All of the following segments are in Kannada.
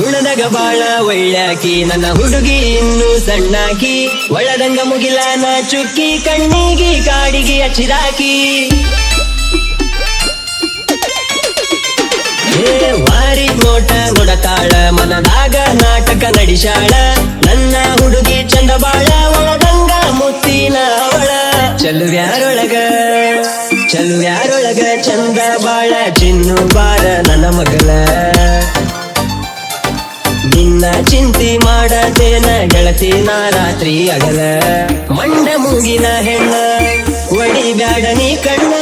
ಗುಣದಾಗ ಬಾಳ ಒಳ್ಳ್ಯಾಕಿ ನನ್ನ ಹುಡುಗಿ ಇನ್ನೂ ಸಣ್ಣಾಕಿ ಒಳದಂಗ ಮುಗಿಲಾನ ಚುಕ್ಕಿ ಕಣ್ಣಿಗಿ ಕಾಡಿಗೆ ಹಚ್ಚಿದಾಕಿ ವಾರಿ ನೋಟ ನೋಡತಾಳ ಮನದಾಗ ನಾಟಕ ನಡಿಶಾಳ ನನ್ನ ಹುಡುಗಿ ಚಂದ ಬಾಳ ಒಳದಂಗ ಮುತ್ತಿನ ಅವಳ ಚಲುವ್ಯಾರೊಳಗ ಚಂದ ಬಾಳ ಚಿನ್ನು ಬಾರ ನನ್ನ ಮಗಳ ನಿನ್ನ ಚಿಂತಿ ಮಾಡತೇನ ಗೆಳತಿ ನಾ ರಾತ್ರಿ ಅಗಲ ಮಂಡ ಮೂಗಿನ ಹೆಣ್ಣ ಒಡಿ ಬ್ಯಾಡ ನೀ ಕಣ್ಣ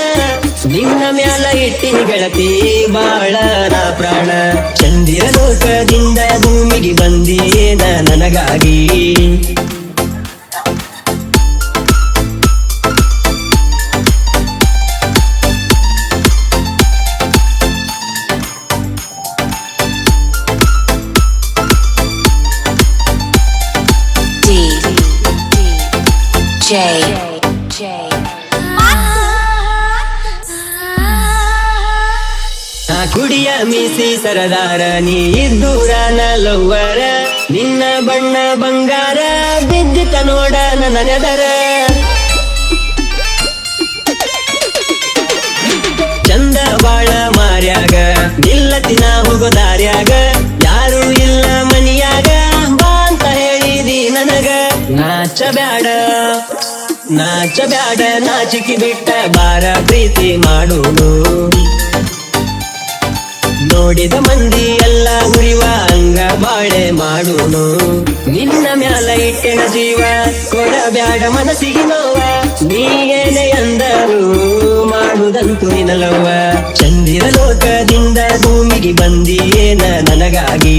ನಿನ್ನ ಮ್ಯಾಲ ಇಟ್ಟಿನ ಗೆಳತಿ ಬಾಳ ನಾ ಪ್ರಾಣ ಚಂದಿರ ಲೋಕದಿಂದ ಭೂಮಿಗೆ ಬಂದಿಯೇನ ನನಗಾಗಿ ಕುಡಿಯ ಮೀಸಿ ಸರದಾರ ನೀ ಇದ್ದೂರ ಲವ್ವರ ನಿನ್ನ ಬಣ್ಣ ಬಂಗಾರ ಬಿದ್ದಿತ ನೋಡ ನನ್ನ ನೆದರ ಚಂದ ಬಾಳ ಮಾರ್ಯಾಗ ನಿಲ್ಲತಿನ ಹೋಗೋ ದಾರ್ಯಾಗ ಯಾರು ಇಲ್ಲ ಮನಿಯಾಗ ಬಾ ಅಂತ ಹೇಳಿದಿ ನನಗ ನಾಚ ಬ್ಯಾಡ ನಾಚಿಕಿ ಬಿಟ್ಟ ಬಾರ ಪ್ರೀತಿ ಮಾಡೋನು ನೋಡಿದ ಮಂದಿ ಎಲ್ಲ ಉರಿವ ಹಂಗ ಬಾಳೆ ಮಾಡೋನು ನಿನ್ನ ಮ್ಯಾಲ ಇಟ್ಟಿನ ಜೀವ ಕೊಡಬ್ಯಾಡ ಮನಸ್ಸಿಗೆ ನೋವ ನೀಗೇನೆ ಅಂದರು ಮಾಡುದಂತು ನಿನಲವ್ವ ಚಂದಿರ ಲೋಕದಿಂದ ಭೂಮಿಗೆ ಬಂದಿಯೇನ ನನಗಾಗಿ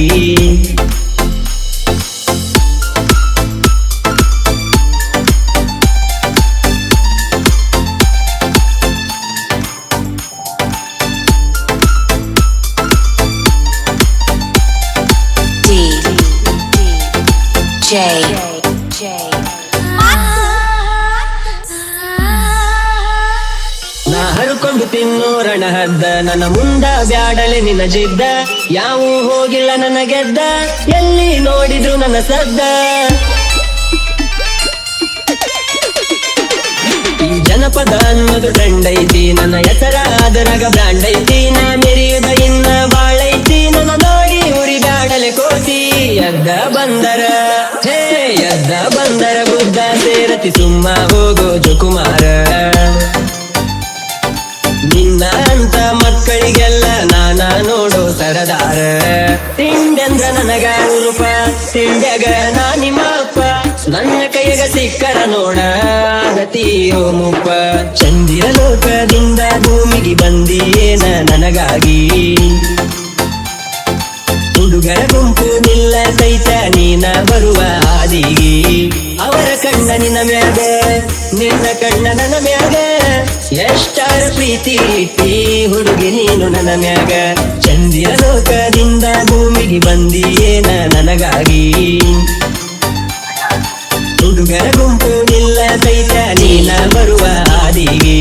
ನಾ ಹರ್ಕೊಂಡು ತಿನ್ನೋರಣ ಹದ್ದ ನನ್ನ ಮುಂದ ಬ್ಯಾಡಲೆ ನಿನ್ನ ಜಿದ್ದ ಯಾವ ಹೋಗಿಲ್ಲ ನನ್ನ ಗೆದ್ದ ಎಲ್ಲಿ ನೋಡಿದ್ರು ನನ್ನ ಸದ್ದ ಈ ಜನಪದ ಅನ್ನೋದು ಟ್ರೆಂಡ್ ಐತಿ ನನ್ನ ಹೆಸರ ಅದರಾಗ ಬ್ರ್ಯಾಂಡ್ ಐತಿ ನಾ ಮೆರೆಯುದ ಇನ್ನ ಬಾಳೈತಿ ನನ್ನ ನೋಡಿ ಉರಿ ಬ್ಯಾಡಲೆ ಕೋತಿ ಎದ್ದ ಬಂದರ ಬುದ್ಧ ಸೇರತಿ ಸುಮ್ಮ ಹೋಗೋ ಜೋಕುಮಾರ ನಿನ್ನ ಅಂತ ಮಕ್ಕಳಿಗೆಲ್ಲ ನಾನ ನೋಡೋ ಸರದಾರ ತಿಂಡೆಂದ್ರ ನನಗ ರೂಪ ತಿಂಡ್ಯಾಗ ನಾ ನಿಮ್ಮ ಅಪ್ಪ ನನ್ನ ಕೈಗ ಸಿಕ್ಕರ ನೋಡ ಆಗತಿಯೋ ಮುಪ್ಪ ಚಂದಿರ ಲೋಕದಿಂದ ಭೂಮಿಗೆ ಬಂದಿಯೇನ ನನಗಾಗಿ ಹುಡುಗರ ಗುಂಪು ನಿಲ್ಲ ಸೈತ ನೀನ ಬರುವ ಹಾದಿಗೆ ಅವರ ಕಣ್ಣ ನಿನ್ನ ಮ್ಯಾಗ ನಿನ್ನ ಕಣ್ಣ ನನ್ನ ಮ್ಯಾಗ ಎಷ್ಟಾರ ಪ್ರೀತಿ ಇಟ್ಟಿ ಹುಡುಗಿ ನೀನು ನನ್ನ ಮ್ಯಾಗ ಚಂದಿರ ಲೋಕದಿಂದ ಭೂಮಿಗೆ ಬಂದಿಯೇನ ನನಗಾಗಿ ಹುಡುಗರ ಗುಂಪು ನಿಲ್ಲ ಸೈತ ನೀನ ಬರುವ ಹಾದಿಗೆ